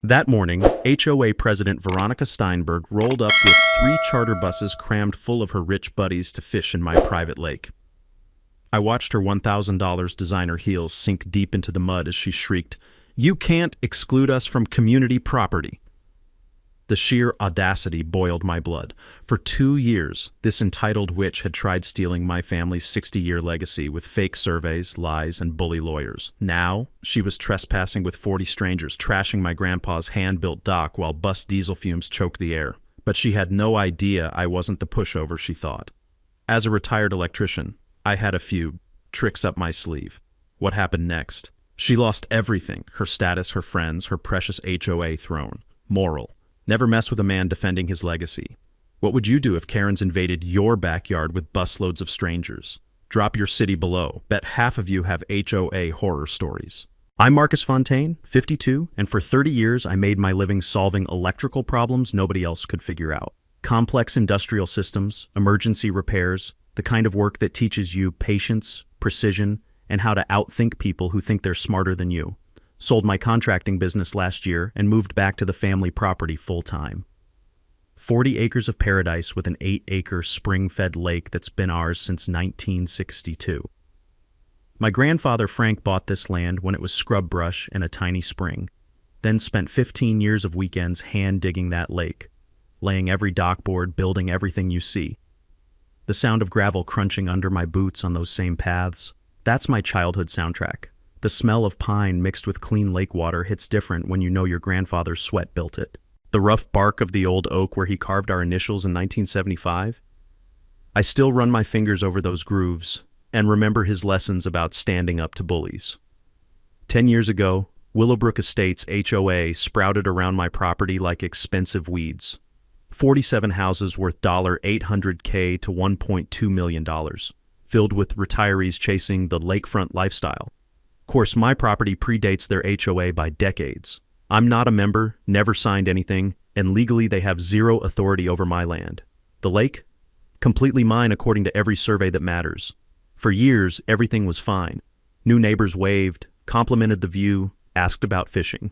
That morning, HOA President Veronica Steinberg rolled up with 3 charter buses crammed full of her rich buddies to fish in my private lake. I watched her $1,000 designer heels sink deep into the mud as she shrieked, "You can't exclude us from community property." The sheer audacity boiled my blood. For 2 years, this entitled witch had tried stealing my family's 60-year legacy with fake surveys, lies, and bully lawyers. Now, she was trespassing with 40 strangers, trashing my grandpa's hand-built dock while bus diesel fumes choked the air. But she had no idea I wasn't the pushover she thought. As a retired electrician, I had a few tricks up my sleeve. What happened next? She lost everything: her status, her friends, her precious HOA throne. Moral: never mess with a man defending his legacy. What would you do if Karens invaded your backyard with busloads of strangers? Drop your city below. Bet half of you have HOA horror stories. I'm Marcus Fontaine, 52, and for 30 years I made my living solving electrical problems nobody else could figure out. Complex industrial systems, emergency repairs, the kind of work that teaches you patience, precision, and how to outthink people who think they're smarter than you. Sold my contracting business last year and moved back to the family property full-time. 40 acres of paradise with an 8-acre spring-fed lake that's been ours since 1962. My grandfather Frank bought this land when it was scrub brush and a tiny spring, then spent 15 years of weekends hand-digging that lake, laying every dockboard, building everything you see. The sound of gravel crunching under my boots on those same paths, that's my childhood soundtrack. The smell of pine mixed with clean lake water hits different when you know your grandfather's sweat built it. The rough bark of the old oak where he carved our initials in 1975. I still run my fingers over those grooves and remember his lessons about standing up to bullies. 10 years ago, Willowbrook Estates HOA sprouted around my property like expensive weeds. 47 houses worth $800K to $1.2 million, filled with retirees chasing the lakefront lifestyle. Of course, my property predates their HOA by decades. I'm not a member, never signed anything, and legally they have zero authority over my land. The lake? Completely mine according to every survey that matters. For years, everything was fine. New neighbors waved, complimented the view, asked about fishing.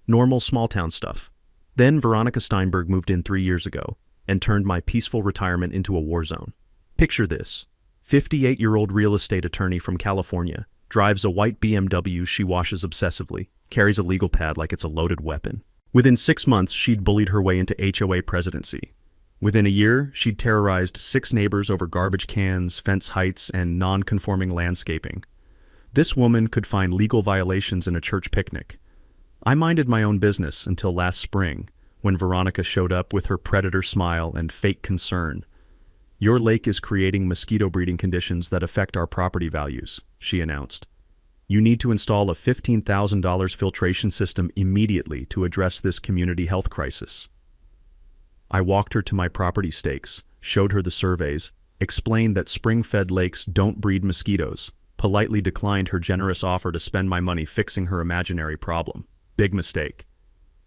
Normal small-town stuff. Then Veronica Steinberg moved in 3 years ago and turned my peaceful retirement into a war zone. Picture this: 58-year-old real estate attorney from California, drives a white BMW she washes obsessively, carries a legal pad like it's a loaded weapon. Within 6 months, she'd bullied her way into HOA presidency. Within a year, she'd terrorized 6 neighbors over garbage cans, fence heights, and non-conforming landscaping. This woman could find legal violations in a church picnic. I minded my own business until last spring, when Veronica showed up with her predator smile and fake concern. "Your lake is creating mosquito breeding conditions that affect our property values," she announced. "You need to install a $15,000 filtration system immediately to address this community health crisis." I walked her to my property stakes, showed her the surveys, explained that spring-fed lakes don't breed mosquitoes, politely declined her generous offer to spend my money fixing her imaginary problem. Big mistake.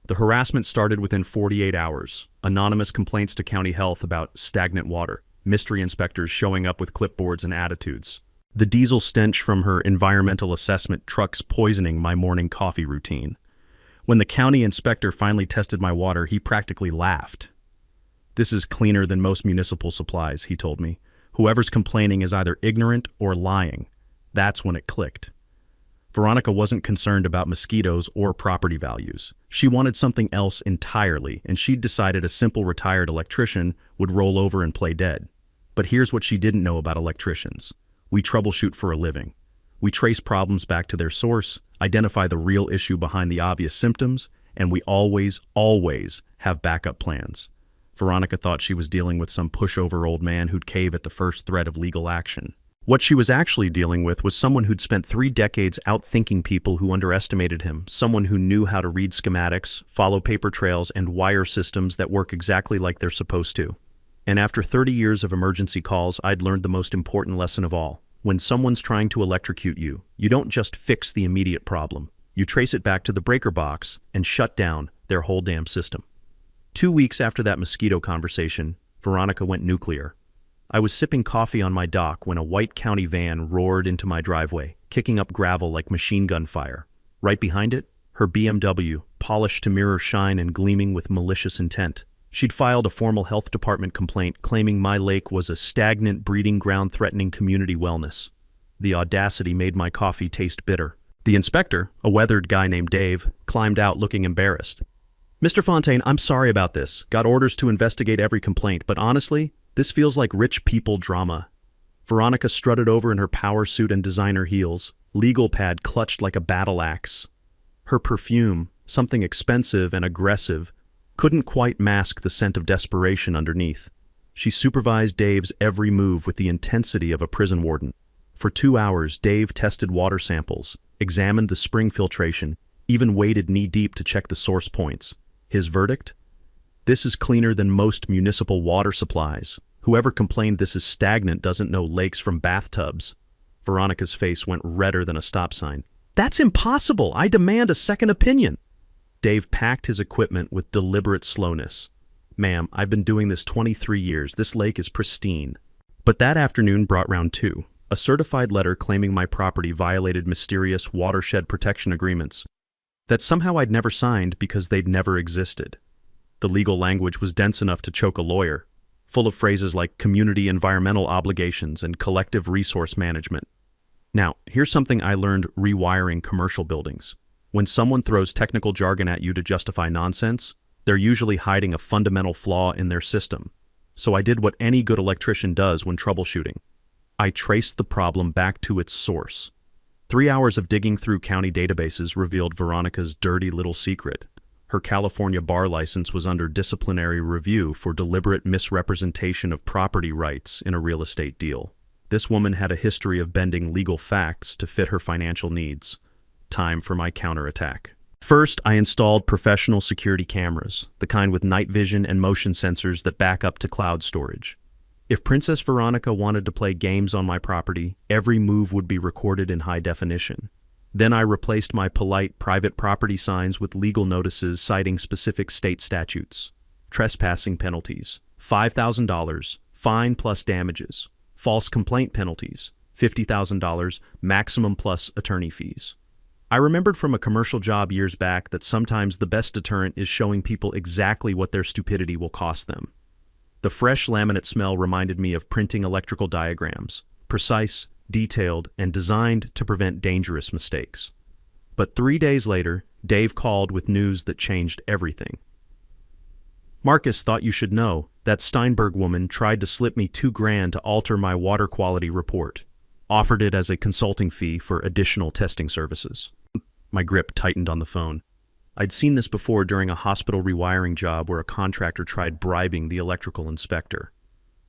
The harassment started within 48 hours. Anonymous complaints to county health about stagnant water. Mystery inspectors showing up with clipboards and attitudes. The diesel stench from her environmental assessment trucks poisoning my morning coffee routine. When the county inspector finally tested my water, he practically laughed. "This is cleaner than most municipal supplies," he told me. "Whoever's complaining is either ignorant or lying." That's when it clicked. Veronica wasn't concerned about mosquitoes or property values. She wanted something else entirely, and she'd decided a simple retired electrician would roll over and play dead. But here's what she didn't know about electricians. We troubleshoot for a living. We trace problems back to their source, identify the real issue behind the obvious symptoms, and we always have backup plans. Veronica thought she was dealing with some pushover old man who'd cave at the first threat of legal action. What she was actually dealing with was someone who'd spent 3 decades outthinking people who underestimated him, someone who knew how to read schematics, follow paper trails, and wire systems that work exactly like they're supposed to. And after 30 years of emergency calls, I'd learned the most important lesson of all. When someone's trying to electrocute you, you don't just fix the immediate problem. You trace it back to the breaker box and shut down their whole damn system. 2 weeks after that mosquito conversation, Veronica went nuclear. I was sipping coffee on my dock when a white county van roared into my driveway, kicking up gravel like machine gun fire. Right behind it, her BMW, polished to mirror shine and gleaming with malicious intent. She'd filed a formal health department complaint claiming my lake was a stagnant breeding ground threatening community wellness. The audacity made my coffee taste bitter. The inspector, a weathered guy named Dave, climbed out looking embarrassed. "Mr. Fontaine, I'm sorry about this. Got orders to investigate every complaint, but honestly, this feels like rich people drama." Veronica strutted over in her power suit and designer heels, legal pad clutched like a battle axe. Her perfume, something expensive and aggressive, couldn't quite mask the scent of desperation underneath. She supervised Dave's every move with the intensity of a prison warden. For 2 hours, Dave tested water samples, examined the spring filtration, even waded knee-deep to check the source points. His verdict? "This is cleaner than most municipal water supplies. Whoever complained this is stagnant doesn't know lakes from bathtubs." Veronica's face went redder than a stop sign. "That's impossible! I demand a second opinion!" Dave packed his equipment with deliberate slowness. "Ma'am, I've been doing this 23 years. This lake is pristine." But that afternoon brought round two. A certified letter claiming my property violated mysterious watershed protection agreements that somehow I'd never signed because they'd never existed. The legal language was dense enough to choke a lawyer, full of phrases like community environmental obligations and collective resource management. Now, here's something I learned rewiring commercial buildings. When someone throws technical jargon at you to justify nonsense, they're usually hiding a fundamental flaw in their system. So I did what any good electrician does when troubleshooting. I traced the problem back to its source. 3 hours of digging through county databases revealed Veronica's dirty little secret. Her California bar license was under disciplinary review for deliberate misrepresentation of property rights in a real estate deal. This woman had a history of bending legal facts to fit her financial needs. Time for my counterattack. First, I installed professional security cameras, the kind with night vision and motion sensors that back up to cloud storage. If Princess Veronica wanted to play games on my property, every move would be recorded in high definition. Then I replaced my polite private property signs with legal notices citing specific state statutes. Trespassing penalties, $5,000, fine plus damages. False complaint penalties, $50,000, maximum plus attorney fees. I remembered from a commercial job years back that sometimes the best deterrent is showing people exactly what their stupidity will cost them. The fresh laminate smell reminded me of printing electrical diagrams, precise, detailed, and designed to prevent dangerous mistakes. But 3 days later, Dave called with news that changed everything. "Marcus, thought you should know. That Steinberg woman tried to slip me $2,000 to alter my water quality report. Offered it as a consulting fee for additional testing services." My grip tightened on the phone. I'd seen this before during a hospital rewiring job where a contractor tried bribing the electrical inspector.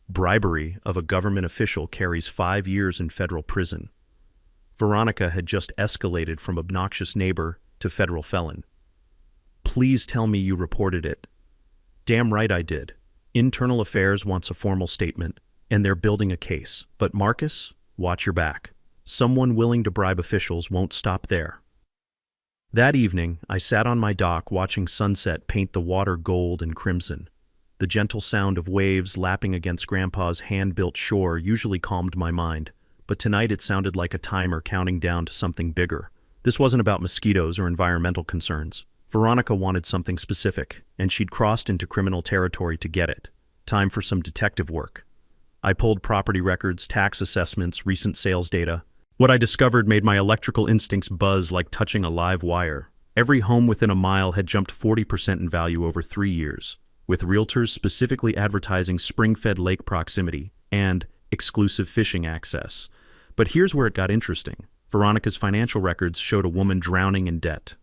Bribery of a government official carries 5 years in federal prison. Veronica had just escalated from obnoxious neighbor to federal felon. "Please tell me you reported it." "Damn right I did. Internal Affairs wants a formal statement, and they're building a case. But Marcus, watch your back. Someone willing to bribe officials won't stop there." That evening, I sat on my dock watching sunset paint the water gold and crimson. The gentle sound of waves lapping against Grandpa's hand-built shore usually calmed my mind, but tonight it sounded like a timer counting down to something bigger. This wasn't about mosquitoes or environmental concerns. Veronica wanted something specific, and she'd crossed into criminal territory to get it. Time for some detective work. I pulled property records, tax assessments, recent sales data. What I discovered made my electrical instincts buzz like touching a live wire. Every home within a mile had jumped 40% in value over 3 years, with realtors specifically advertising spring-fed lake proximity and exclusive fishing access. But here's where it got interesting. Veronica's financial records showed a woman drowning in debt.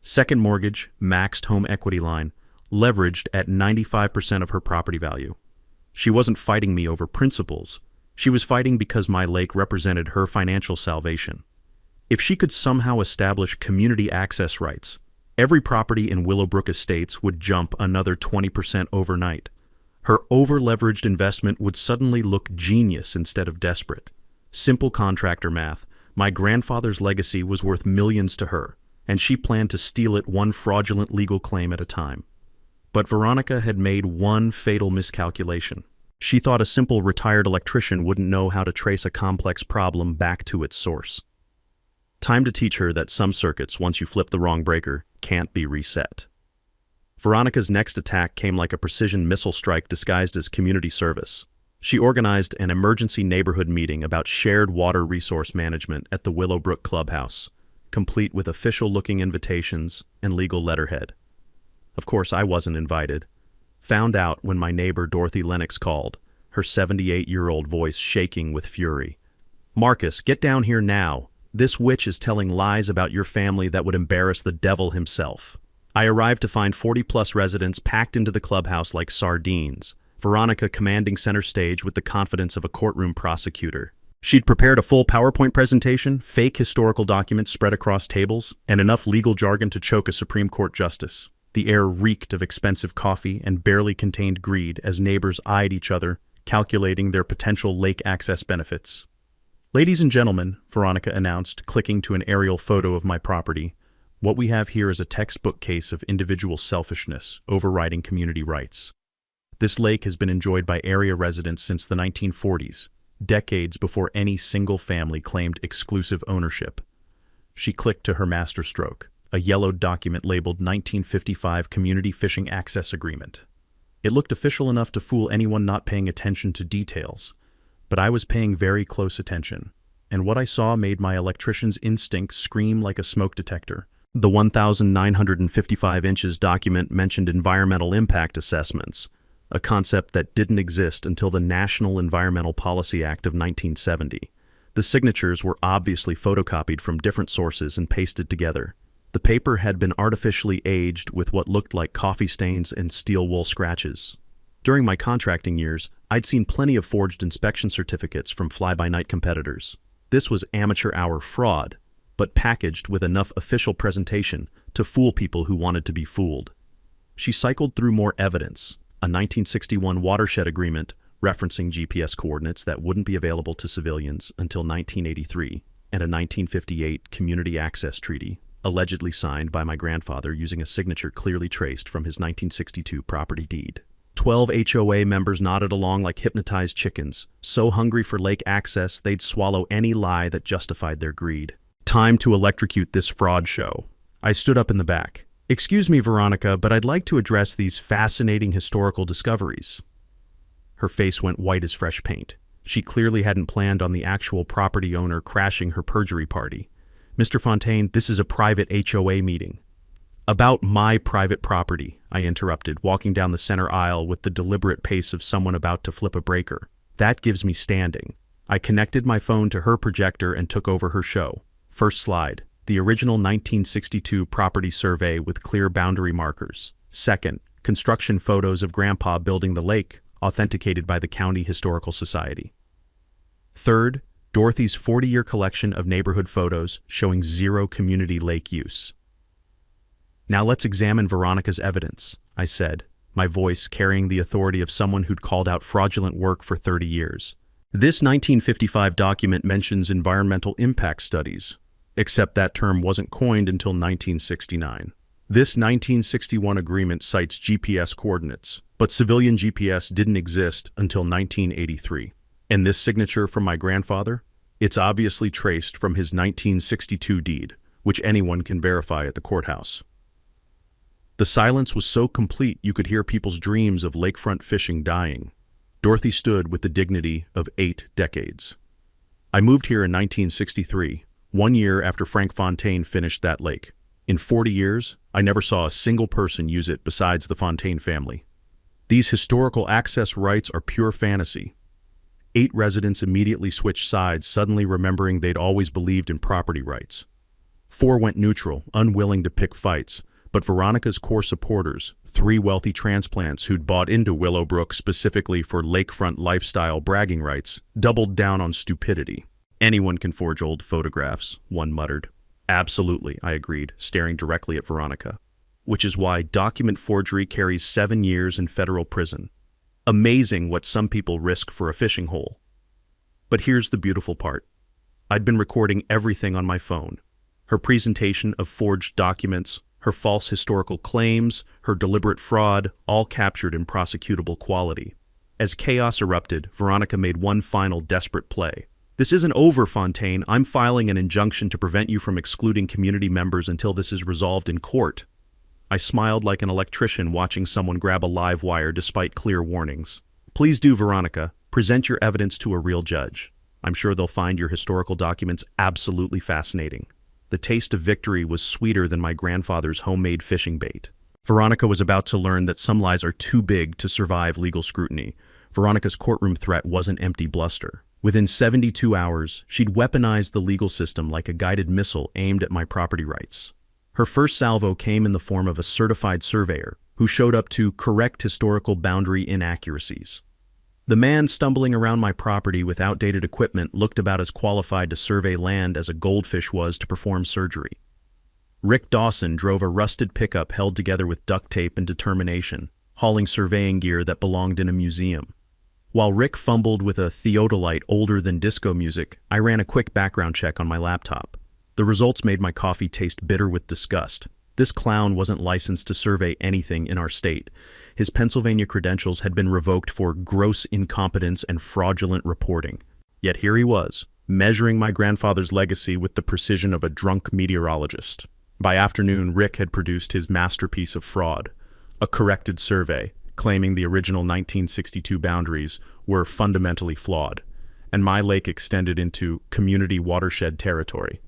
Second mortgage, maxed home equity line, leveraged at 95% of her property value. She wasn't fighting me over principles. She was fighting because my lake represented her financial salvation. If she could somehow establish community access rights, every property in Willowbrook Estates would jump another 20% overnight. Her over-leveraged investment would suddenly look genius instead of desperate. Simple contractor math. My grandfather's legacy was worth millions to her, and she planned to steal it one fraudulent legal claim at a time. But Veronica had made one fatal miscalculation. She thought a simple retired electrician wouldn't know how to trace a complex problem back to its source. Time to teach her that some circuits, once you flip the wrong breaker, can't be reset. Veronica's next attack came like a precision missile strike disguised as community service. She organized an emergency neighborhood meeting about shared water resource management at the Willowbrook Clubhouse, complete with official-looking invitations and legal letterhead. Of course, I wasn't invited. Found out when my neighbor Dorothy Lennox called, her 78-year-old voice shaking with fury. "Marcus, get down here now. This witch is telling lies about your family that would embarrass the devil himself." I arrived to find 40-plus residents packed into the clubhouse like sardines, Veronica commanding center stage with the confidence of a courtroom prosecutor. She'd prepared a full PowerPoint presentation, fake historical documents spread across tables, and enough legal jargon to choke a Supreme Court justice. The air reeked of expensive coffee and barely contained greed as neighbors eyed each other, calculating their potential lake access benefits. "Ladies and gentlemen," Veronica announced, clicking to an aerial photo of my property, "what we have here is a textbook case of individual selfishness overriding community rights. This lake has been enjoyed by area residents since the 1940s, decades before any single family claimed exclusive ownership." She clicked to her masterstroke, a yellowed document labeled 1955 Community Fishing Access Agreement. It looked official enough to fool anyone not paying attention to details, but I was paying very close attention, and what I saw made my electrician's instincts scream like a smoke detector. The 1,955 inches document mentioned environmental impact assessments, a concept that didn't exist until the National Environmental Policy Act of 1970. The signatures were obviously photocopied from different sources and pasted together. The paper had been artificially aged with what looked like coffee stains and steel wool scratches. During my contracting years, I'd seen plenty of forged inspection certificates from fly-by-night competitors. This was amateur hour fraud, but packaged with enough official presentation to fool people who wanted to be fooled. She cycled through more evidence: a 1961 watershed agreement referencing GPS coordinates that wouldn't be available to civilians until 1983, and a 1958 community access treaty, allegedly signed by my grandfather using a signature clearly traced from his 1962 property deed. 12 HOA members nodded along like hypnotized chickens, so hungry for lake access they'd swallow any lie that justified their greed. Time to electrocute this fraud show. I stood up in the back. "Excuse me, Veronica, but I'd like to address these fascinating historical discoveries." Her face went white as fresh paint. She clearly hadn't planned on the actual property owner crashing her perjury party. "Mr. Fontaine, this is a private HOA meeting." "About my private property," I interrupted, walking down the center aisle with the deliberate pace of someone about to flip a breaker. "That gives me standing." I connected my phone to her projector and took over her show. First slide: the original 1962 property survey with clear boundary markers. Second, construction photos of Grandpa building the lake, authenticated by the County Historical Society. Third, Dorothy's 40-year collection of neighborhood photos showing zero community lake use. "Now let's examine Veronica's evidence," I said, my voice carrying the authority of someone who'd called out fraudulent work for 30 years. "This 1955 document mentions environmental impact studies, except that term wasn't coined until 1969. This 1961 agreement cites GPS coordinates, but civilian GPS didn't exist until 1983. And this signature from my grandfather? It's obviously traced from his 1962 deed, which anyone can verify at the courthouse." The silence was so complete you could hear people's dreams of lakefront fishing dying. Dorothy stood with the dignity of 8 decades. "I moved here in 1963, 1 year after Frank Fontaine finished that lake. In 40 years, I never saw a single person use it besides the Fontaine family. These historical access rights are pure fantasy." 8 residents immediately switched sides, suddenly remembering they'd always believed in property rights. 4 went neutral, unwilling to pick fights, but Veronica's core supporters, 3 wealthy transplants who'd bought into Willowbrook specifically for lakefront lifestyle bragging rights, doubled down on stupidity. "Anyone can forge old photographs," one muttered. "Absolutely," I agreed, staring directly at Veronica. "Which is why document forgery carries 7 years in federal prison. Amazing what some people risk for a fishing hole." But here's the beautiful part. I'd been recording everything on my phone. Her presentation of forged documents, her false historical claims, her deliberate fraud, all captured in prosecutable quality. As chaos erupted, Veronica made one final desperate play. This isn't over, Fontaine. I'm filing an injunction to prevent you from excluding community members until this is resolved in court. I smiled like an electrician watching someone grab a live wire despite clear warnings. Please do, Veronica. Present your evidence to a real judge. I'm sure they'll find your historical documents absolutely fascinating. The taste of victory was sweeter than my grandfather's homemade fishing bait. Veronica was about to learn that some lies are too big to survive legal scrutiny. Veronica's courtroom threat wasn't empty bluster. Within 72 hours, she'd weaponized the legal system like a guided missile aimed at my property rights. Her first salvo came in the form of a certified surveyor who showed up to correct historical boundary inaccuracies. The man stumbling around my property with outdated equipment looked about as qualified to survey land as a goldfish was to perform surgery. Rick Dawson drove a rusted pickup held together with duct tape and determination, hauling surveying gear that belonged in a museum. While Rick fumbled with a theodolite older than disco music, I ran a quick background check on my laptop. The results made my coffee taste bitter with disgust. This clown wasn't licensed to survey anything in our state. His Pennsylvania credentials had been revoked for gross incompetence and fraudulent reporting. Yet here he was, measuring my grandfather's legacy with the precision of a drunk meteorologist. By afternoon, Rick had produced his masterpiece of fraud, a corrected survey, claiming the original 1962 boundaries were fundamentally flawed, and my lake extended into community watershed territory.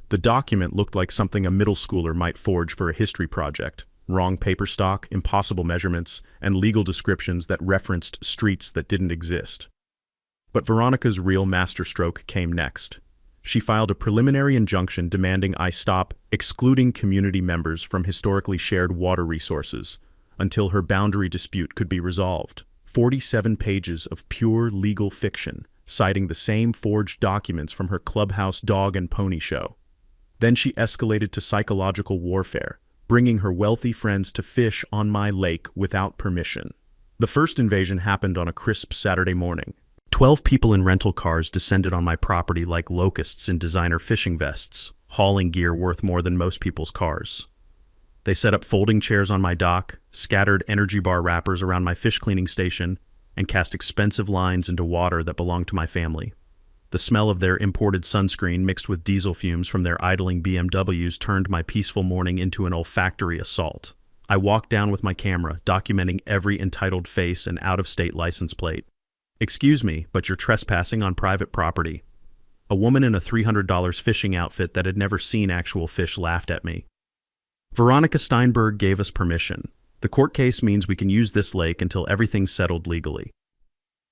The document looked like something a middle schooler might forge for a history project. Wrong paper stock, impossible measurements, and legal descriptions that referenced streets that didn't exist. But Veronica's real masterstroke came next. She filed a preliminary injunction demanding I stop excluding community members from historically shared water resources until her boundary dispute could be resolved. 47 pages of pure legal fiction, citing the same forged documents from her clubhouse dog and pony show. Then she escalated to psychological warfare, bringing her wealthy friends to fish on my lake without permission. The first invasion happened on a crisp Saturday morning. 12 people in rental cars descended on my property like locusts in designer fishing vests, hauling gear worth more than most people's cars. They set up folding chairs on my dock, scattered energy bar wrappers around my fish cleaning station, and cast expensive lines into water that belonged to my family. The smell of their imported sunscreen mixed with diesel fumes from their idling BMWs turned my peaceful morning into an olfactory assault. I walked down with my camera, documenting every entitled face and out-of-state license plate. "Excuse me, but you're trespassing on private property." A woman in a $300 fishing outfit that had never seen actual fish laughed at me. Veronica Steinberg gave us permission. The court case means we can use this lake until everything's settled legally.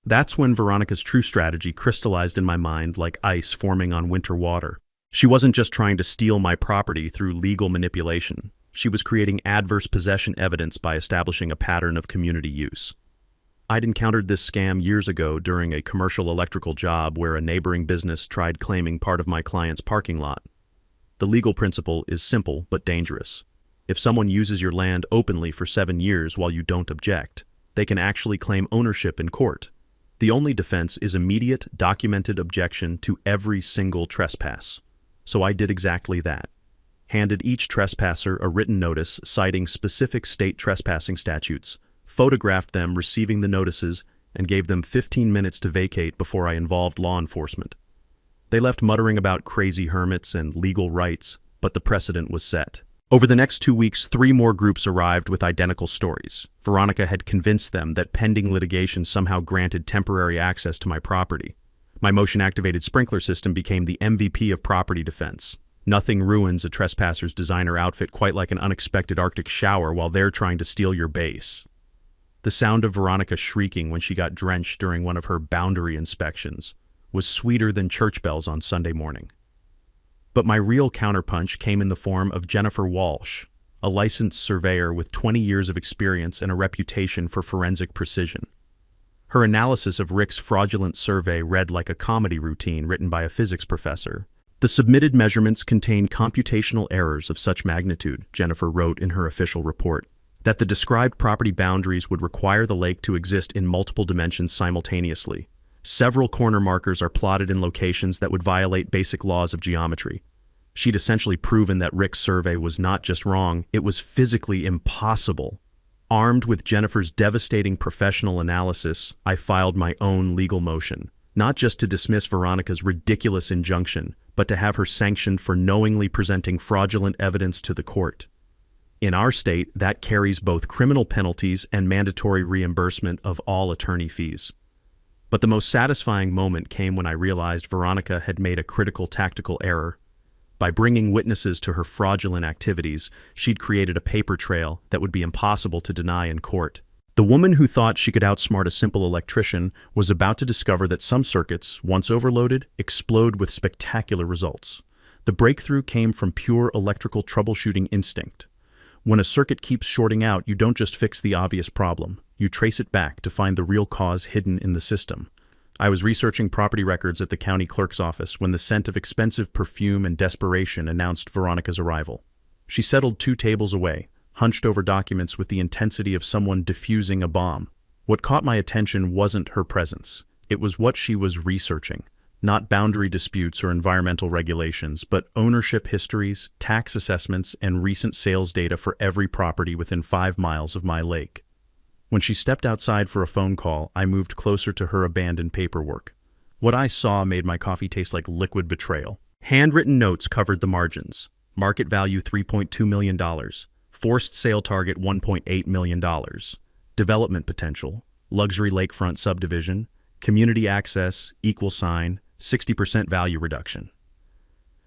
That's when Veronica's true strategy crystallized in my mind like ice forming on winter water. She wasn't just trying to steal my property through legal manipulation. She was creating adverse possession evidence by establishing a pattern of community use. I'd encountered this scam years ago during a commercial electrical job where a neighboring business tried claiming part of my client's parking lot. The legal principle is simple but dangerous. If someone uses your land openly for 7 years while you don't object, they can actually claim ownership in court. The only defense is immediate, documented objection to every single trespass. So I did exactly that. Handed each trespasser a written notice citing specific state trespassing statutes, photographed them receiving the notices, and gave them 15 minutes to vacate before I involved law enforcement. They left muttering about crazy hermits and legal rights, but the precedent was set. Over the next 2 weeks, 3 more groups arrived with identical stories. Veronica had convinced them that pending litigation somehow granted temporary access to my property. My motion-activated sprinkler system became the MVP of property defense. Nothing ruins a trespasser's designer outfit quite like an unexpected Arctic shower while they're trying to steal your base. The sound of Veronica shrieking when she got drenched during one of her boundary inspections was sweeter than church bells on Sunday morning. But my real counterpunch came in the form of Jennifer Walsh, a licensed surveyor with 20 years of experience and a reputation for forensic precision. Her analysis of Rick's fraudulent survey read like a comedy routine written by a physics professor. The submitted measurements contain computational errors of such magnitude, Jennifer wrote in her official report, that the described property boundaries would require the lake to exist in multiple dimensions simultaneously. Several corner markers are plotted in locations that would violate basic laws of geometry. She'd essentially proven that Rick's survey was not just wrong, it was physically impossible. Armed with Jennifer's devastating professional analysis, I filed my own legal motion, not just to dismiss Veronica's ridiculous injunction, but to have her sanctioned for knowingly presenting fraudulent evidence to the court. In our state, that carries both criminal penalties and mandatory reimbursement of all attorney fees. But the most satisfying moment came when I realized Veronica had made a critical tactical error. By bringing witnesses to her fraudulent activities, she'd created a paper trail that would be impossible to deny in court. The woman who thought she could outsmart a simple electrician was about to discover that some circuits, once overloaded, explode with spectacular results. The breakthrough came from pure electrical troubleshooting instinct. When a circuit keeps shorting out, you don't just fix the obvious problem. You trace it back to find the real cause hidden in the system. I was researching property records at the county clerk's office when the scent of expensive perfume and desperation announced Veronica's arrival. She settled 2 tables away, hunched over documents with the intensity of someone defusing a bomb. What caught my attention wasn't her presence. It was what she was researching. Not boundary disputes or environmental regulations, but ownership histories, tax assessments, and recent sales data for every property within 5 miles of my lake. When she stepped outside for a phone call, I moved closer to her abandoned paperwork. What I saw made my coffee taste like liquid betrayal. Handwritten notes covered the margins. Market value $3.2 million. Forced sale target $1.8 million. Development potential. Luxury lakefront subdivision. Community access, equal sign, 60% value reduction.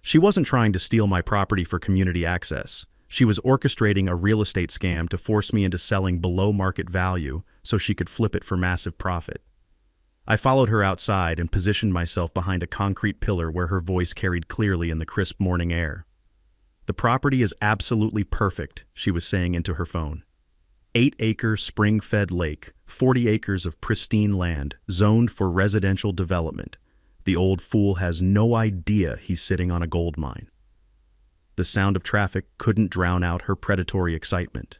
She wasn't trying to steal my property for community access. She was orchestrating a real estate scam to force me into selling below market value so she could flip it for massive profit. I followed her outside and positioned myself behind a concrete pillar where her voice carried clearly in the crisp morning air. "The property is absolutely perfect," she was saying into her phone. 8-acre spring-fed lake, 40 acres of pristine land, zoned for residential development. The old fool has no idea he's sitting on a gold mine. The sound of traffic couldn't drown out her predatory excitement.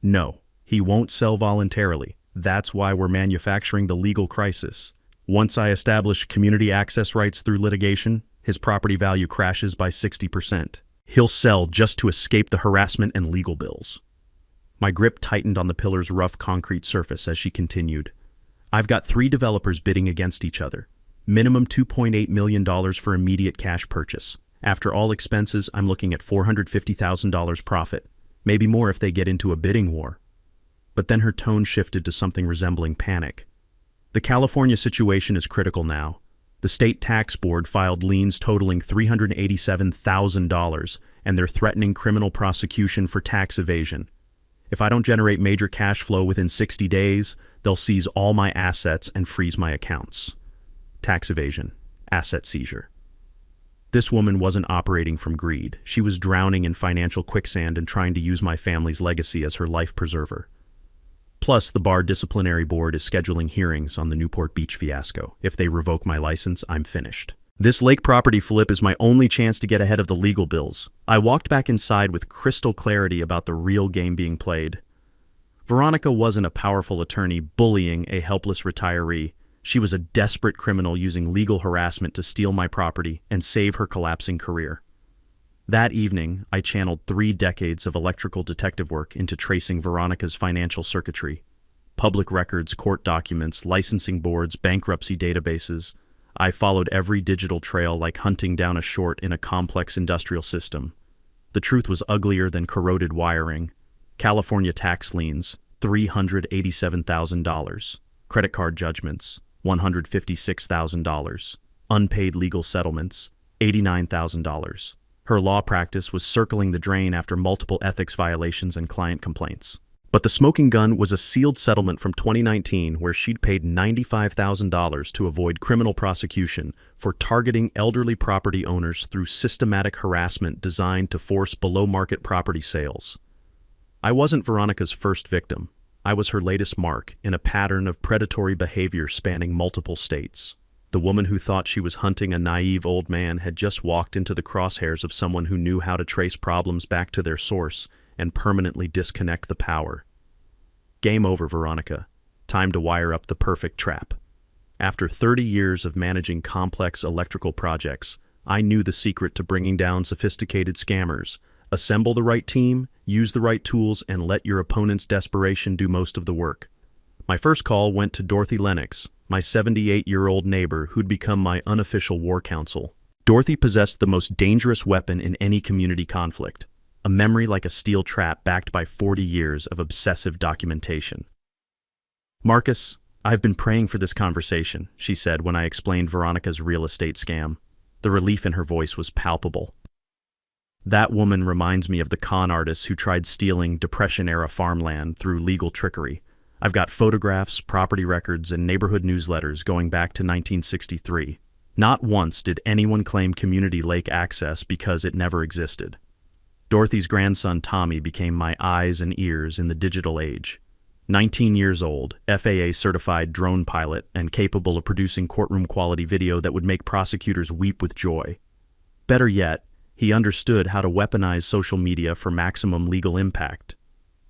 "No, he won't sell voluntarily. That's why we're manufacturing the legal crisis. Once I establish community access rights through litigation, his property value crashes by 60%. He'll sell just to escape the harassment and legal bills." My grip tightened on the pillar's rough concrete surface as she continued. "I've got 3 developers bidding against each other. Minimum $2.8 million for immediate cash purchase. After all expenses, I'm looking at $450,000 profit. Maybe more if they get into a bidding war." But then her tone shifted to something resembling panic. "The California situation is critical now. The state tax board filed liens totaling $387,000, and they're threatening criminal prosecution for tax evasion. If I don't generate major cash flow within 60 days, they'll seize all my assets and freeze my accounts." Tax evasion, asset seizure. This woman wasn't operating from greed. She was drowning in financial quicksand and trying to use my family's legacy as her life preserver. Plus, the bar disciplinary board is scheduling hearings on the Newport Beach fiasco. If they revoke my license, I'm finished. This lake property flip is my only chance to get ahead of the legal bills. I walked back inside with crystal clarity about the real game being played. Veronica wasn't a powerful attorney bullying a helpless retiree. She was a desperate criminal using legal harassment to steal my property and save her collapsing career. That evening, I channeled 3 decades of electrical detective work into tracing Veronica's financial circuitry. Public records, court documents, licensing boards, bankruptcy databases. I followed every digital trail like hunting down a short in a complex industrial system. The truth was uglier than corroded wiring. California tax liens, $387,000. Credit card judgments, $156,000. Unpaid legal settlements, $89,000. Her law practice was circling the drain after multiple ethics violations and client complaints. But the smoking gun was a sealed settlement from 2019 where she'd paid $95,000 to avoid criminal prosecution for targeting elderly property owners through systematic harassment designed to force below-market property sales. I wasn't Veronica's first victim. I was her latest mark in a pattern of predatory behavior spanning multiple states. The woman who thought she was hunting a naive old man had just walked into the crosshairs of someone who knew how to trace problems back to their source and permanently disconnect the power. Game over, Veronica. Time to wire up the perfect trap. After 30 years of managing complex electrical projects, I knew the secret to bringing down sophisticated scammers. Assemble the right team, use the right tools, and let your opponent's desperation do most of the work. My first call went to Dorothy Lennox, my 78-year-old neighbor who'd become my unofficial war counsel. Dorothy possessed the most dangerous weapon in any community conflict, a memory like a steel trap backed by 40 years of obsessive documentation. "Marcus, I've been praying for this conversation," she said when I explained Veronica's real estate scam. The relief in her voice was palpable. "That woman reminds me of the con artists who tried stealing Depression-era farmland through legal trickery. I've got photographs, property records, and neighborhood newsletters going back to 1963. Not once did anyone claim community lake access because it never existed." Dorothy's grandson Tommy became my eyes and ears in the digital age. 19 years old, FAA-certified drone pilot, and capable of producing courtroom-quality video that would make prosecutors weep with joy. Better yet, he understood how to weaponize social media for maximum legal impact.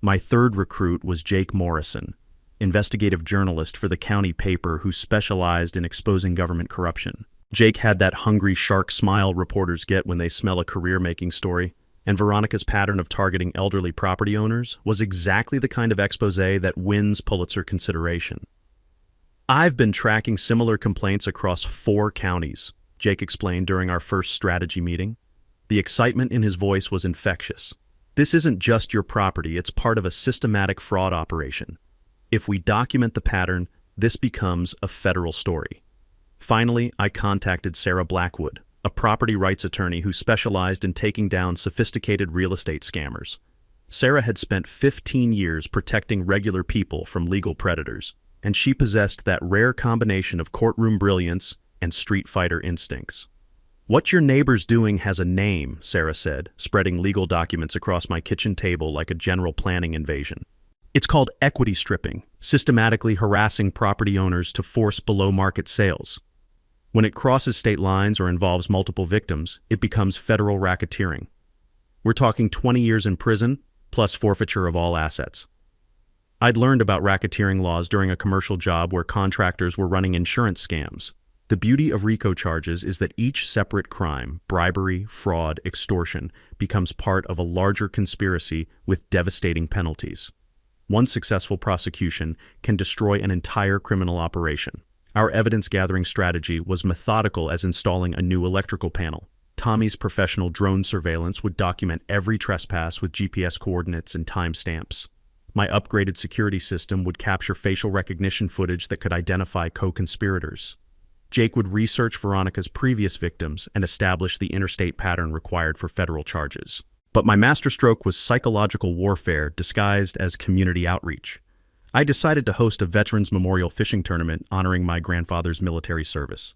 My third recruit was Jake Morrison, investigative journalist for the county paper who specialized in exposing government corruption. Jake had that hungry shark smile reporters get when they smell a career-making story. And Veronica's pattern of targeting elderly property owners was exactly the kind of expose that wins Pulitzer consideration. "I've been tracking similar complaints across 4 counties," Jake explained during our first strategy meeting. The excitement in his voice was infectious. "This isn't just your property, it's part of a systematic fraud operation. If we document the pattern, this becomes a federal story." Finally, I contacted Sarah Blackwood, a property rights attorney who specialized in taking down sophisticated real estate scammers. Sarah had spent 15 years protecting regular people from legal predators, and she possessed that rare combination of courtroom brilliance and street fighter instincts. "What your neighbor's doing has a name," Sarah said, spreading legal documents across my kitchen table like a general planning invasion. "It's called equity stripping, systematically harassing property owners to force below-market sales. When it crosses state lines or involves multiple victims, it becomes federal racketeering. We're talking 20 years in prison, plus forfeiture of all assets." I'd learned about racketeering laws during a commercial job where contractors were running insurance scams. The beauty of RICO charges is that each separate crime, bribery, fraud, extortion, becomes part of a larger conspiracy with devastating penalties. One successful prosecution can destroy an entire criminal operation. Our evidence-gathering strategy was methodical as installing a new electrical panel. Tommy's professional drone surveillance would document every trespass with GPS coordinates and timestamps. My upgraded security system would capture facial recognition footage that could identify co-conspirators. Jake would research Veronica's previous victims and establish the interstate pattern required for federal charges. But my masterstroke was psychological warfare disguised as community outreach. I decided to host a Veterans Memorial fishing tournament honoring my grandfather's military service.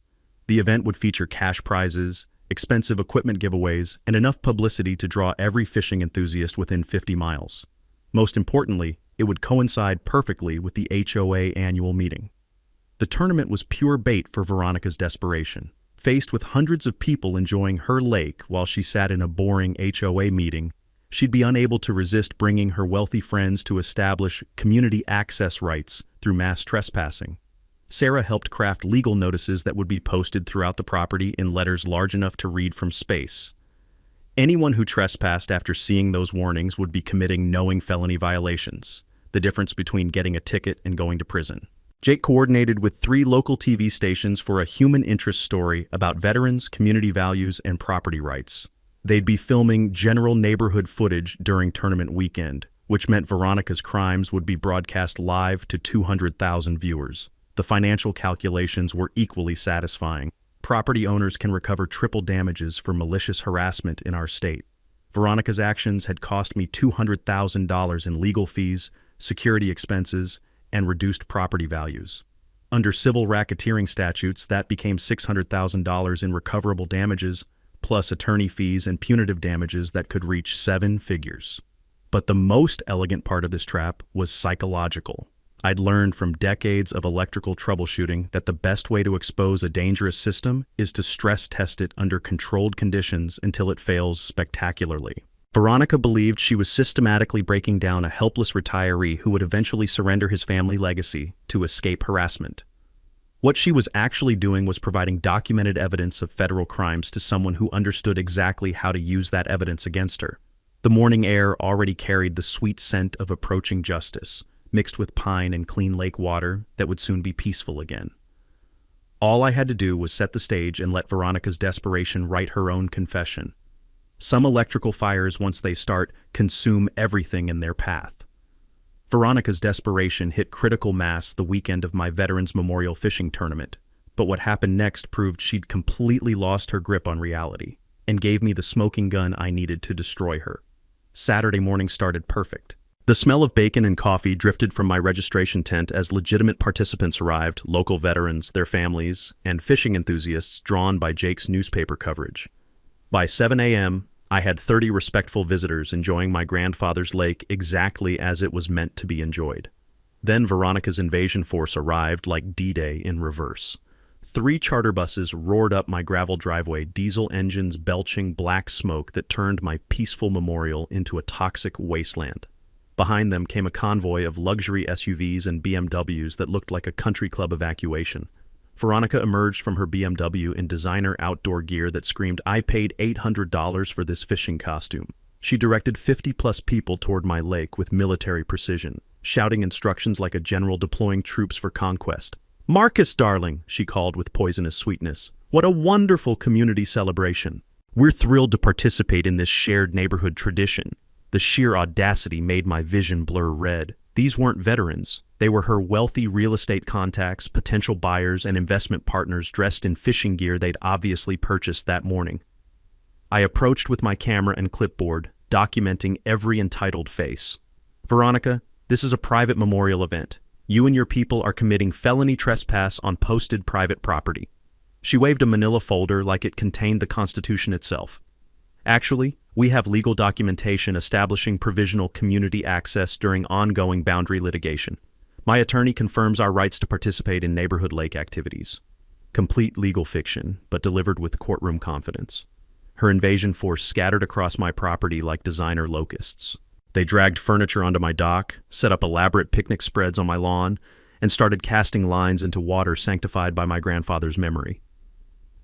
The event would feature cash prizes, expensive equipment giveaways, and enough publicity to draw every fishing enthusiast within 50 miles. Most importantly, it would coincide perfectly with the HOA annual meeting. The tournament was pure bait for Veronica's desperation. Faced with hundreds of people enjoying her lake while she sat in a boring HOA meeting, she'd be unable to resist bringing her wealthy friends to establish community access rights through mass trespassing. Sarah helped craft legal notices that would be posted throughout the property in letters large enough to read from space. Anyone who trespassed after seeing those warnings would be committing knowing felony violations, the difference between getting a ticket and going to prison. Jake coordinated with 3 local TV stations for a human interest story about veterans, community values, and property rights. They'd be filming general neighborhood footage during tournament weekend, which meant Veronica's crimes would be broadcast live to 200,000 viewers. The financial calculations were equally satisfying. Property owners can recover triple damages for malicious harassment in our state. Veronica's actions had cost me $200,000 in legal fees, security expenses, and reduced property values. Under civil racketeering statutes, that became $600,000 in recoverable damages, plus attorney fees and punitive damages that could reach 7 figures. But the most elegant part of this trap was psychological. I'd learned from decades of electrical troubleshooting that the best way to expose a dangerous system is to stress test it under controlled conditions until it fails spectacularly. Veronica believed she was systematically breaking down a helpless retiree who would eventually surrender his family legacy to escape harassment. What she was actually doing was providing documented evidence of federal crimes to someone who understood exactly how to use that evidence against her. The morning air already carried the sweet scent of approaching justice. mixed with pine and clean lake water that would soon be peaceful again. All I had to do was set the stage and let Veronica's desperation write her own confession. Some electrical fires, once they start, consume everything in their path. Veronica's desperation hit critical mass the weekend of my Veterans Memorial fishing tournament, but what happened next proved she'd completely lost her grip on reality and gave me the smoking gun I needed to destroy her. Saturday morning started perfect. The smell of bacon and coffee drifted from my registration tent as legitimate participants arrived, local veterans, their families, and fishing enthusiasts drawn by Jake's newspaper coverage. By 7 a.m., I had 30 respectful visitors enjoying my grandfather's lake exactly as it was meant to be enjoyed. Then Veronica's invasion force arrived like D-Day in reverse. 3 charter buses roared up my gravel driveway, diesel engines belching black smoke that turned my peaceful memorial into a toxic wasteland. Behind them came a convoy of luxury SUVs and BMWs that looked like a country club evacuation. Veronica emerged from her BMW in designer outdoor gear that screamed, "I paid $800 for this fishing costume." She directed 50-plus people toward my lake with military precision, shouting instructions like a general deploying troops for conquest. "Marcus, darling," she called with poisonous sweetness. "What a wonderful community celebration. We're thrilled to participate in this shared neighborhood tradition." The sheer audacity made my vision blur red. These weren't veterans. They were her wealthy real estate contacts, potential buyers, and investment partners dressed in fishing gear they'd obviously purchased that morning. I approached with my camera and clipboard, documenting every entitled face. "Veronica, this is a private memorial event. You and your people are committing felony trespass on posted private property." She waved a manila folder like it contained the Constitution itself. "Actually, we have legal documentation establishing provisional community access during ongoing boundary litigation. My attorney confirms our rights to participate in neighborhood lake activities." Complete legal fiction, but delivered with courtroom confidence. Her invasion force scattered across my property like designer locusts. They dragged furniture onto my dock, set up elaborate picnic spreads on my lawn, and started casting lines into water sanctified by my grandfather's memory.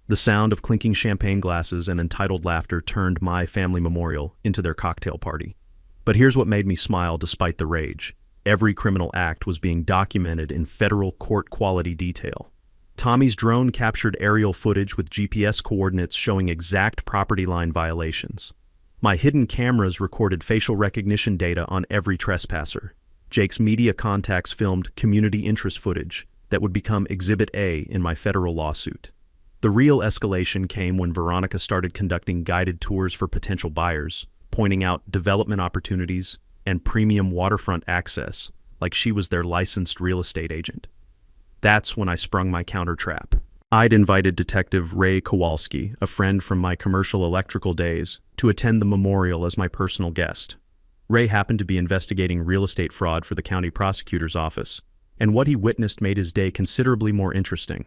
The sound of clinking champagne glasses and entitled laughter turned my family memorial into their cocktail party. But here's what made me smile despite the rage. Every criminal act was being documented in federal court-quality detail. Tommy's drone captured aerial footage with GPS coordinates showing exact property line violations. My hidden cameras recorded facial recognition data on every trespasser. Jake's media contacts filmed community interest footage that would become Exhibit A in my federal lawsuit. The real escalation came when Veronica started conducting guided tours for potential buyers, pointing out development opportunities and premium waterfront access, like she was their licensed real estate agent. That's when I sprung my counter trap. I'd invited Detective Ray Kowalski, a friend from my commercial electrical days, to attend the memorial as my personal guest. Ray happened to be investigating real estate fraud for the county prosecutor's office, and what he witnessed made his day considerably more interesting.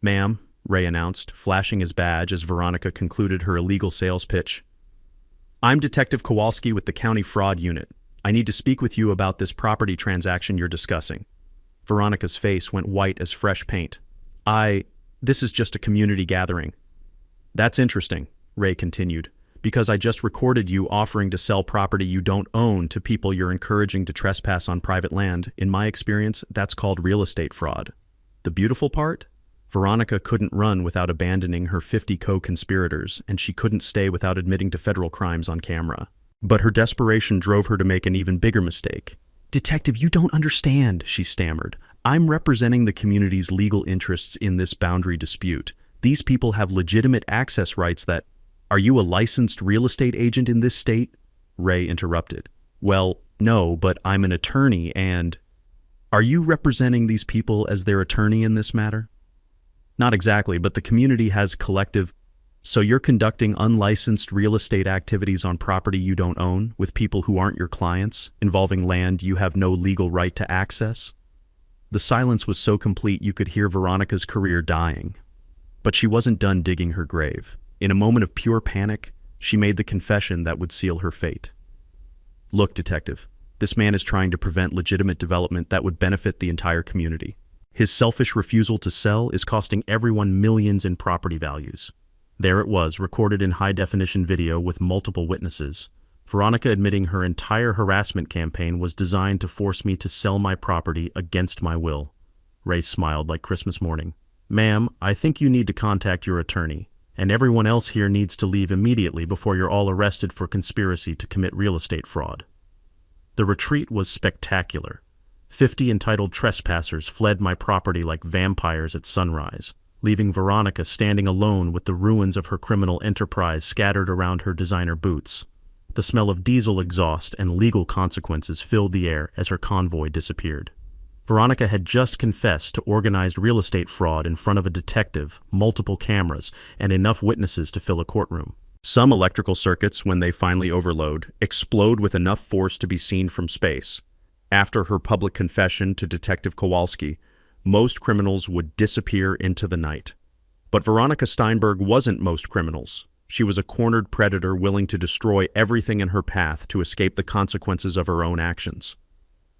"Ma'am," Ray announced, flashing his badge as Veronica concluded her illegal sales pitch. "I'm Detective Kowalski with the County Fraud Unit. I need to speak with you about this property transaction you're discussing." Veronica's face went white as fresh paint. This is just a community gathering." "That's interesting," Ray continued, "because I just recorded you offering to sell property you don't own to people you're encouraging to trespass on private land. In my experience, that's called real estate fraud. The beautiful part? Veronica couldn't run without abandoning her 50 co-conspirators, and she couldn't stay without admitting to federal crimes on camera. But her desperation drove her to make an even bigger mistake. "Detective, you don't understand," she stammered. "I'm representing the community's legal interests in this boundary dispute. These people have legitimate access rights that—" "Are you a licensed real estate agent in this state?" Ray interrupted. "Well, no, but I'm an attorney and—" "Are you representing these people as their attorney in this matter?" "Not exactly, but the community has collective—" "So you're conducting unlicensed real estate activities on property you don't own, with people who aren't your clients, involving land you have no legal right to access?" The silence was so complete you could hear Veronica's career dying. But she wasn't done digging her grave. In a moment of pure panic, she made the confession that would seal her fate. "Look, Detective, this man is trying to prevent legitimate development that would benefit the entire community. His selfish refusal to sell is costing everyone millions in property values." There it was, recorded in high-definition video with multiple witnesses. Veronica admitting her entire harassment campaign was designed to force me to sell my property against my will. Ray smiled like Christmas morning. Ma'am, I think you need to contact your attorney, and everyone else here needs to leave immediately before you're all arrested for conspiracy to commit real estate fraud. The retreat was spectacular. 50 entitled trespassers fled my property like vampires at sunrise, leaving Veronica standing alone with the ruins of her criminal enterprise scattered around her designer boots. The smell of diesel exhaust and legal consequences filled the air as her convoy disappeared. Veronica had just confessed to organized real estate fraud in front of a detective, multiple cameras, and enough witnesses to fill a courtroom. Some electrical circuits, when they finally overload, explode with enough force to be seen from space. After her public confession to Detective Kowalski, most criminals would disappear into the night. But Veronica Steinberg wasn't most criminals. She was a cornered predator willing to destroy everything in her path to escape the consequences of her own actions.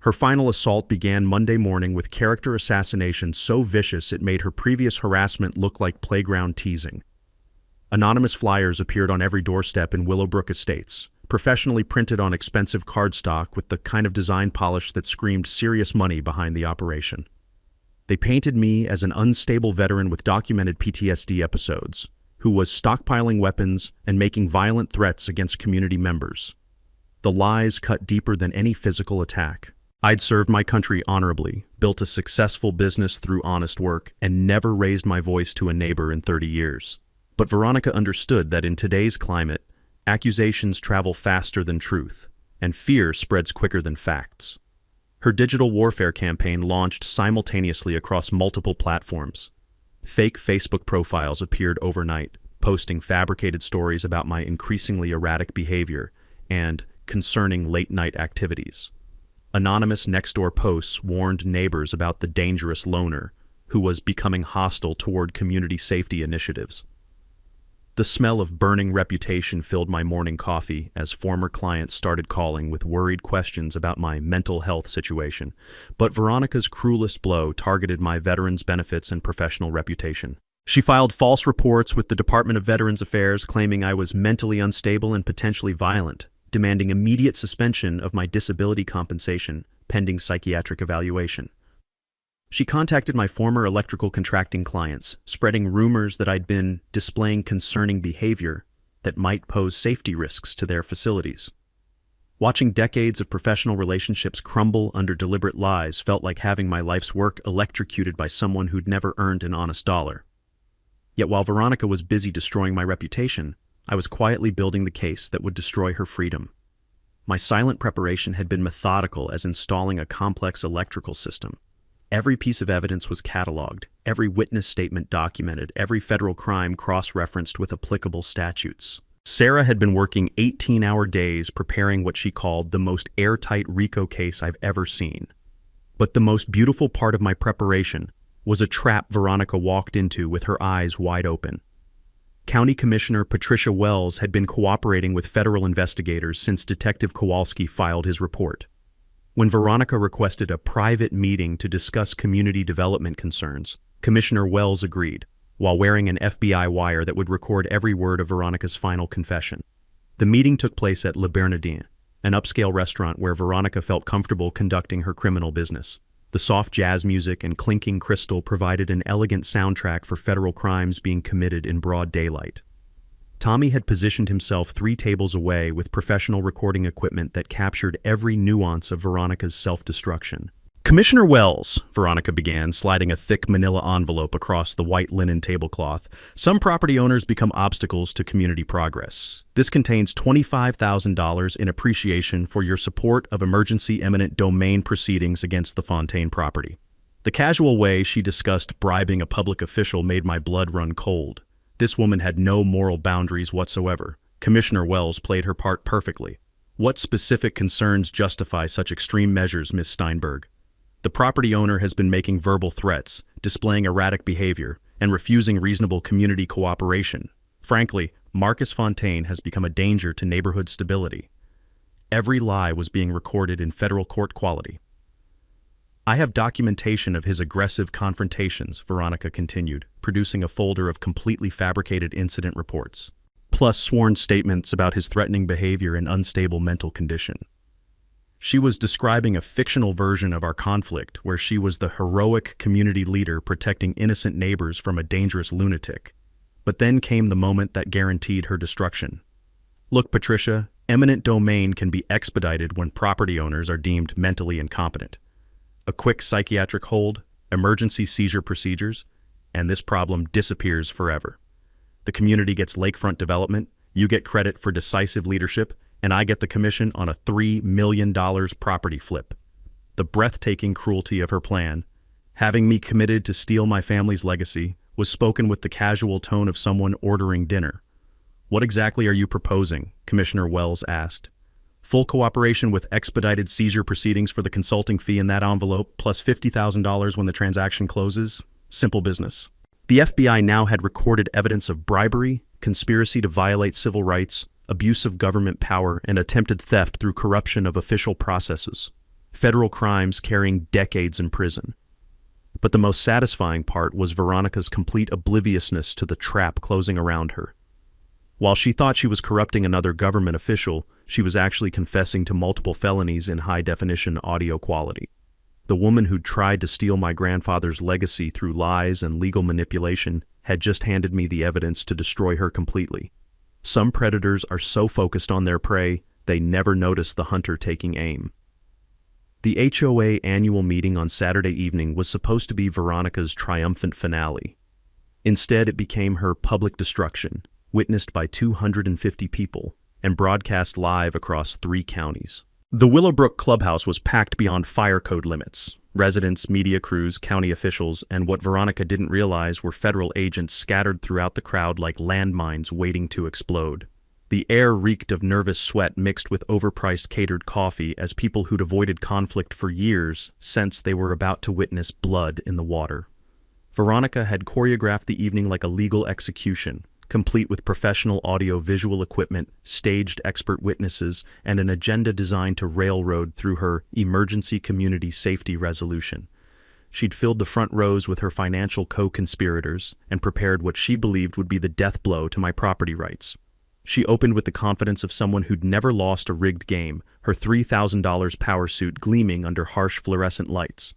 Her final assault began Monday morning with character assassination so vicious it made her previous harassment look like playground teasing. Anonymous flyers appeared on every doorstep in Willowbrook Estates, professionally printed on expensive cardstock with the kind of design polish that screamed serious money behind the operation. They painted me as an unstable veteran with documented PTSD episodes, who was stockpiling weapons and making violent threats against community members. The lies cut deeper than any physical attack. I'd served my country honorably, built a successful business through honest work, and never raised my voice to a neighbor in 30 years. But Veronica understood that in today's climate, accusations travel faster than truth, and fear spreads quicker than facts. Her digital warfare campaign launched simultaneously across multiple platforms. Fake Facebook profiles appeared overnight, posting fabricated stories about my increasingly erratic behavior and concerning late-night activities. Anonymous next-door posts warned neighbors about the dangerous loner, who was becoming hostile toward community safety initiatives. The smell of burning reputation filled my morning coffee as former clients started calling with worried questions about my mental health situation. But Veronica's cruelest blow targeted my veterans' benefits and professional reputation. She filed false reports with the Department of Veterans Affairs claiming I was mentally unstable and potentially violent, demanding immediate suspension of my disability compensation pending psychiatric evaluation. She contacted my former electrical contracting clients, spreading rumors that I'd been displaying concerning behavior that might pose safety risks to their facilities. Watching decades of professional relationships crumble under deliberate lies felt like having my life's work electrocuted by someone who'd never earned an honest dollar. Yet while Veronica was busy destroying my reputation, I was quietly building the case that would destroy her freedom. My silent preparation had been methodical as installing a complex electrical system. Every piece of evidence was cataloged, every witness statement documented, every federal crime cross-referenced with applicable statutes. Sarah had been working 18-hour days preparing what she called the most airtight RICO case I've ever seen. But the most beautiful part of my preparation was a trap Veronica walked into with her eyes wide open. County Commissioner Patricia Wells had been cooperating with federal investigators since Detective Kowalski filed his report. When Veronica requested a private meeting to discuss community development concerns, Commissioner Wells agreed, while wearing an FBI wire that would record every word of Veronica's final confession. The meeting took place at Le Bernardin, an upscale restaurant where Veronica felt comfortable conducting her criminal business. The soft jazz music and clinking crystal provided an elegant soundtrack for federal crimes being committed in broad daylight. Tommy had positioned himself 3 tables away with professional recording equipment that captured every nuance of Veronica's self-destruction. Commissioner Wells, Veronica began, sliding a thick manila envelope across the white linen tablecloth, some property owners become obstacles to community progress. This contains $25,000 in appreciation for your support of emergency eminent domain proceedings against the Fontaine property. The casual way she discussed bribing a public official made my blood run cold. This woman had no moral boundaries whatsoever. Commissioner Wells played her part perfectly. What specific concerns justify such extreme measures, Ms. Steinberg? The property owner has been making verbal threats, displaying erratic behavior, and refusing reasonable community cooperation. Frankly, Marcus Fontaine has become a danger to neighborhood stability. Every lie was being recorded in federal court quality. I have documentation of his aggressive confrontations, Veronica continued, producing a folder of completely fabricated incident reports. plus sworn statements about his threatening behavior and unstable mental condition. She was describing a fictional version of our conflict where she was the heroic community leader protecting innocent neighbors from a dangerous lunatic. But then came the moment that guaranteed her destruction. Look, Patricia, eminent domain can be expedited when property owners are deemed mentally incompetent. A quick psychiatric hold, emergency seizure procedures, and this problem disappears forever. The community gets lakefront development, you get credit for decisive leadership, and I get the commission on a $3 million property flip. The breathtaking cruelty of her plan, having me committed to steal my family's legacy, was spoken with the casual tone of someone ordering dinner. "What exactly are you proposing?" Commissioner Wells asked. "Full cooperation with expedited seizure proceedings for the consulting fee in that envelope, plus $50,000 when the transaction closes. Simple business." The FBI now had recorded evidence of bribery, conspiracy to violate civil rights, abuse of government power, and attempted theft through corruption of official processes. Federal crimes carrying decades in prison. But the most satisfying part was Veronica's complete obliviousness to the trap closing around her. While she thought she was corrupting another government official, she was actually confessing to multiple felonies in high-definition audio quality. The woman who'd tried to steal my grandfather's legacy through lies and legal manipulation had just handed me the evidence to destroy her completely. Some predators are so focused on their prey, they never notice the hunter taking aim. The HOA annual meeting on Saturday evening was supposed to be Veronica's triumphant finale. Instead, it became her public destruction, witnessed by 250 people, and broadcast live across 3 counties. The Willowbrook clubhouse was packed beyond fire code limits. Residents, media crews, county officials, and what Veronica didn't realize were federal agents scattered throughout the crowd like landmines waiting to explode. The air reeked of nervous sweat mixed with overpriced catered coffee as people who'd avoided conflict for years sensed they were about to witness blood in the water. Veronica had choreographed the evening like a legal execution, complete with professional audio-visual equipment, staged expert witnesses, and an agenda designed to railroad through her emergency community safety resolution. She'd filled the front rows with her financial co-conspirators and prepared what she believed would be the death blow to my property rights. She opened with the confidence of someone who'd never lost a rigged game, her $3,000 power suit gleaming under harsh fluorescent lights.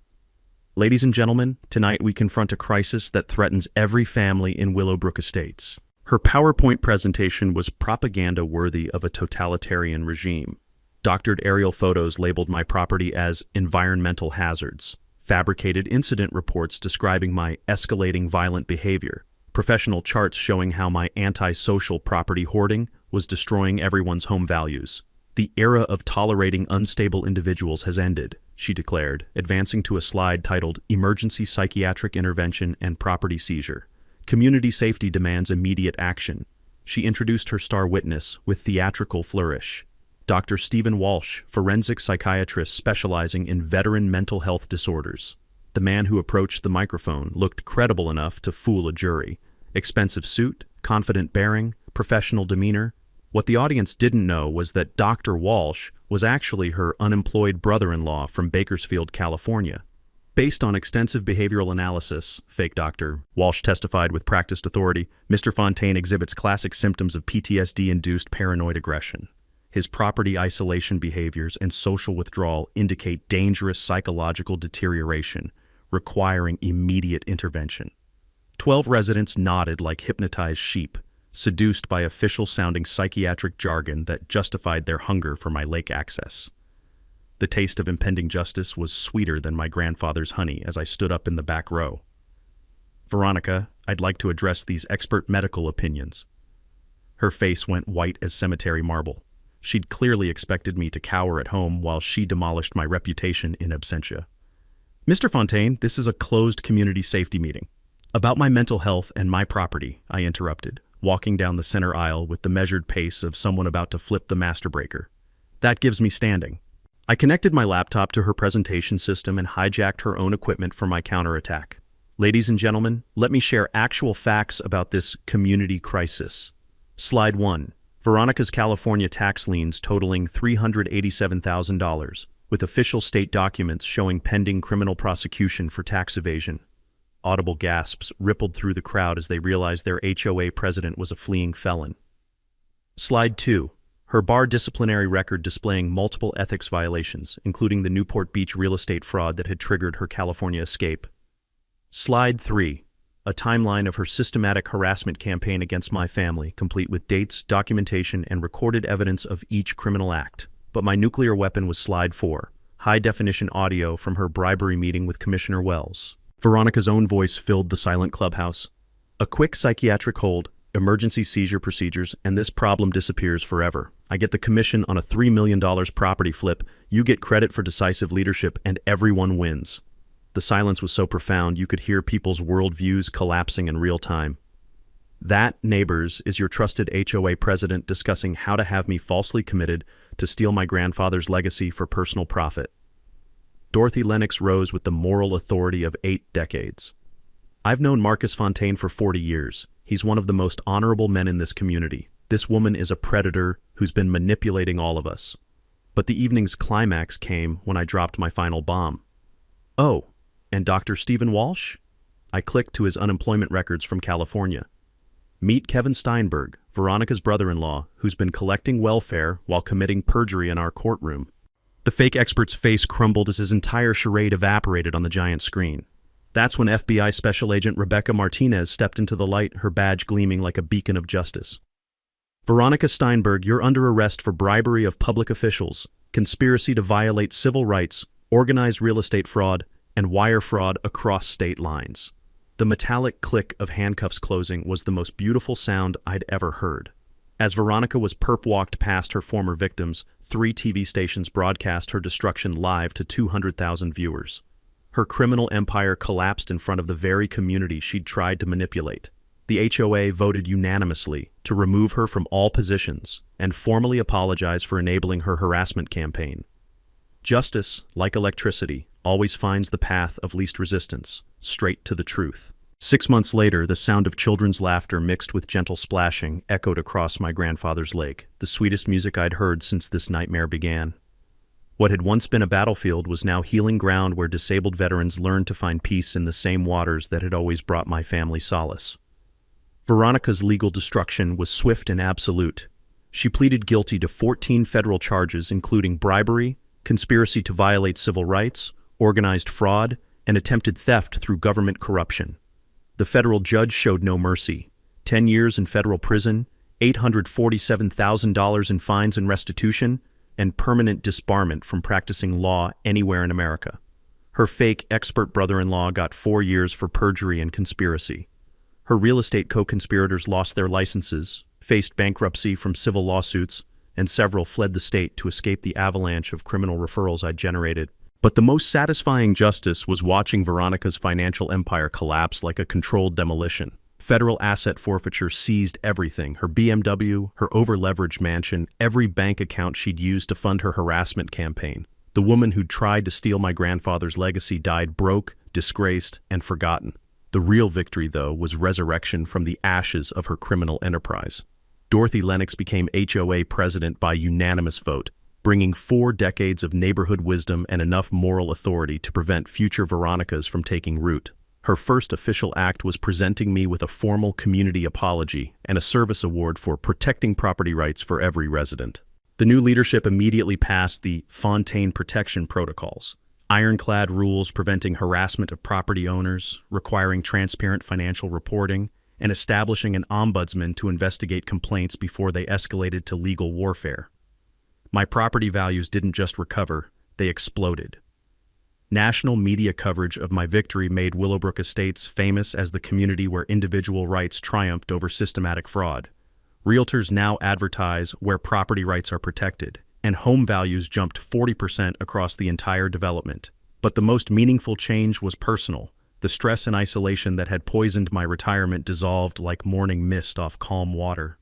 "Ladies and gentlemen, tonight we confront a crisis that threatens every family in Willowbrook Estates." Her PowerPoint presentation was propaganda worthy of a totalitarian regime. Doctored aerial photos labeled my property as environmental hazards, fabricated incident reports describing my escalating violent behavior, professional charts showing how my anti-social property hoarding was destroying everyone's home values. "The era of tolerating unstable individuals has ended," she declared, advancing to a slide titled Emergency Psychiatric Intervention and Property Seizure. "Community safety demands immediate action." She introduced her star witness with theatrical flourish. Dr. Stephen Walsh, forensic psychiatrist specializing in veteran mental health disorders. The man who approached the microphone looked credible enough to fool a jury. Expensive suit, confident bearing, professional demeanor. What the audience didn't know was that Dr. Walsh was actually her unemployed brother-in-law from Bakersfield, California. Based on extensive behavioral analysis, fake doctor, Walsh testified with practiced authority, Mr. Fontaine exhibits classic symptoms of PTSD-induced paranoid aggression. His property isolation behaviors and social withdrawal indicate dangerous psychological deterioration, requiring immediate intervention. 12 residents nodded like hypnotized sheep, seduced by official-sounding psychiatric jargon that justified their hunger for my lake access. The taste of impending justice was sweeter than my grandfather's honey as I stood up in the back row. "Veronica, I'd like to address these expert medical opinions." Her face went white as cemetery marble. She'd clearly expected me to cower at home while she demolished my reputation in absentia. "Mr. Fontaine, this is a closed community safety meeting." "About my mental health and my property," I interrupted, walking down the center aisle with the measured pace of someone about to flip the master breaker. "That gives me standing." I connected my laptop to her presentation system and hijacked her own equipment for my counterattack. "Ladies and gentlemen, let me share actual facts about this community crisis." Slide 1. Veronica's California tax liens totaling $387,000, with official state documents showing pending criminal prosecution for tax evasion. Audible gasps rippled through the crowd as they realized their HOA president was a fleeing felon. Slide 2. Her bar disciplinary record displaying multiple ethics violations, including the Newport Beach real estate fraud that had triggered her California escape. Slide 3. A timeline of her systematic harassment campaign against my family, complete with dates, documentation, and recorded evidence of each criminal act. But my nuclear weapon was slide 4. High-definition audio from her bribery meeting with Commissioner Wells. Veronica's own voice filled the silent clubhouse. A quick psychiatric hold, emergency seizure procedures, and this problem disappears forever. I get the commission on a $3 million property flip, you get credit for decisive leadership, and everyone wins. The silence was so profound you could hear people's worldviews collapsing in real time. That, neighbors, is your trusted HOA president discussing how to have me falsely committed to steal my grandfather's legacy for personal profit. Dorothy Lennox rose with the moral authority of 8 decades. I've known Marcus Fontaine for 40 years. He's one of the most honorable men in this community. This woman is a predator who's been manipulating all of us. But the evening's climax came when I dropped my final bomb. Oh, and Dr. Stephen Walsh? I clicked to his unemployment records from California. Meet Kevin Steinberg, Veronica's brother-in-law, who's been collecting welfare while committing perjury in our courtroom. The fake expert's face crumbled as his entire charade evaporated on the giant screen. That's when FBI Special Agent Rebecca Martinez stepped into the light, her badge gleaming like a beacon of justice. Veronica Steinberg, you're under arrest for bribery of public officials, conspiracy to violate civil rights, organized real estate fraud, and wire fraud across state lines. The metallic click of handcuffs closing was the most beautiful sound I'd ever heard. As Veronica was perp-walked past her former victims, 3 TV stations broadcast her destruction live to 200,000 viewers. Her criminal empire collapsed in front of the very community she'd tried to manipulate. The HOA voted unanimously to remove her from all positions and formally apologize for enabling her harassment campaign. Justice, like electricity, always finds the path of least resistance, straight to the truth. 6 months later, the sound of children's laughter mixed with gentle splashing echoed across my grandfather's lake, the sweetest music I'd heard since this nightmare began. What had once been a battlefield was now healing ground where disabled veterans learned to find peace in the same waters that had always brought my family solace. Veronica's legal destruction was swift and absolute. She pleaded guilty to 14 federal charges including bribery, conspiracy to violate civil rights, organized fraud, and attempted theft through government corruption. The federal judge showed no mercy. 10 years in federal prison, $847,000 in fines and restitution, and permanent disbarment from practicing law anywhere in America. Her fake expert brother-in-law got 4 years for perjury and conspiracy. Her real estate co-conspirators lost their licenses, faced bankruptcy from civil lawsuits, and several fled the state to escape the avalanche of criminal referrals I'd generated. But the most satisfying justice was watching Veronica's financial empire collapse like a controlled demolition. Federal asset forfeiture seized everything: her BMW, her over-leveraged mansion, every bank account she'd used to fund her harassment campaign. The woman who'd tried to steal my grandfather's legacy died broke, disgraced, and forgotten. The real victory, though, was resurrection from the ashes of her criminal enterprise. Dorothy Lennox became HOA president by unanimous vote, bringing 4 decades of neighborhood wisdom and enough moral authority to prevent future Veronicas from taking root. Her first official act was presenting me with a formal community apology and a service award for protecting property rights for every resident. The new leadership immediately passed the Fontaine Protection Protocols, ironclad rules preventing harassment of property owners, requiring transparent financial reporting, and establishing an ombudsman to investigate complaints before they escalated to legal warfare. My property values didn't just recover, they exploded. National media coverage of my victory made Willowbrook Estates famous as the community where individual rights triumphed over systematic fraud. Realtors now advertise where property rights are protected, and home values jumped 40% across the entire development. But the most meaningful change was personal. The stress and isolation that had poisoned my retirement dissolved like morning mist off calm water.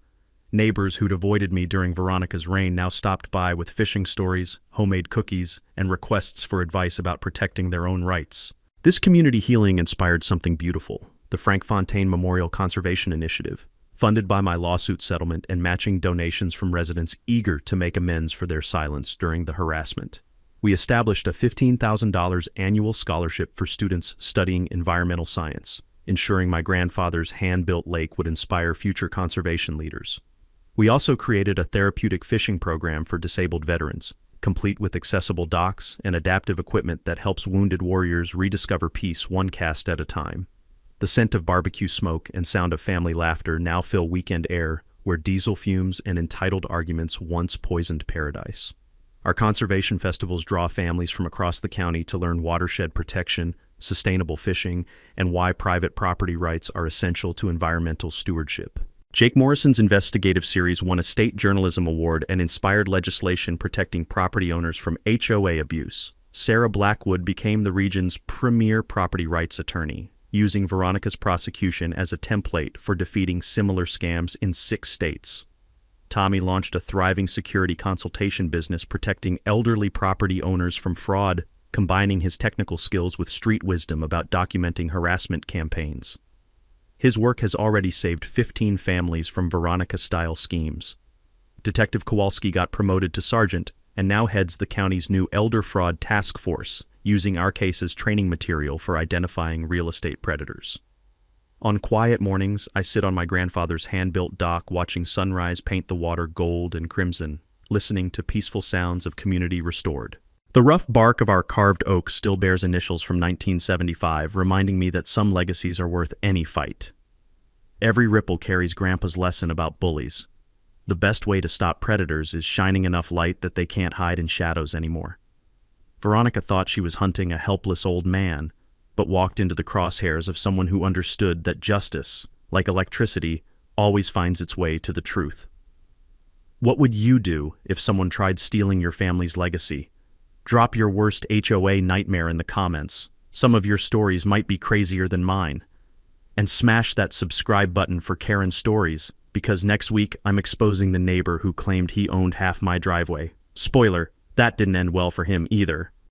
Neighbors who'd avoided me during Veronica's reign now stopped by with fishing stories, homemade cookies, and requests for advice about protecting their own rights. This community healing inspired something beautiful: the Frank Fontaine Memorial Conservation Initiative, funded by my lawsuit settlement and matching donations from residents eager to make amends for their silence during the harassment. We established a $15,000 annual scholarship for students studying environmental science, ensuring my grandfather's hand-built lake would inspire future conservation leaders. We also created a therapeutic fishing program for disabled veterans, complete with accessible docks and adaptive equipment that helps wounded warriors rediscover peace one cast at a time. The scent of barbecue smoke and sound of family laughter now fill weekend air where diesel fumes and entitled arguments once poisoned paradise. Our conservation festivals draw families from across the county to learn watershed protection, sustainable fishing, and why private property rights are essential to environmental stewardship. Jake Morrison's investigative series won a state journalism award and inspired legislation protecting property owners from HOA abuse. Sarah Blackwood became the region's premier property rights attorney, using Veronica's prosecution as a template for defeating similar scams in 6 states. Tommy launched a thriving security consultation business protecting elderly property owners from fraud, combining his technical skills with street wisdom about documenting harassment campaigns. His work has already saved 15 families from Veronica-style schemes. Detective Kowalski got promoted to sergeant and now heads the county's new Elder Fraud Task Force, using our case as training material for identifying real estate predators. On quiet mornings, I sit on my grandfather's hand-built dock watching sunrise paint the water gold and crimson, listening to peaceful sounds of community restored. The rough bark of our carved oak still bears initials from 1975, reminding me that some legacies are worth any fight. Every ripple carries Grandpa's lesson about bullies. The best way to stop predators is shining enough light that they can't hide in shadows anymore. Veronica thought she was hunting a helpless old man, but walked into the crosshairs of someone who understood that justice, like electricity, always finds its way to the truth. What would you do if someone tried stealing your family's legacy? Drop your worst HOA nightmare in the comments. Some of your stories might be crazier than mine. And smash that subscribe button for Karen's stories, because next week I'm exposing the neighbor who claimed he owned half my driveway. Spoiler, that didn't end well for him either.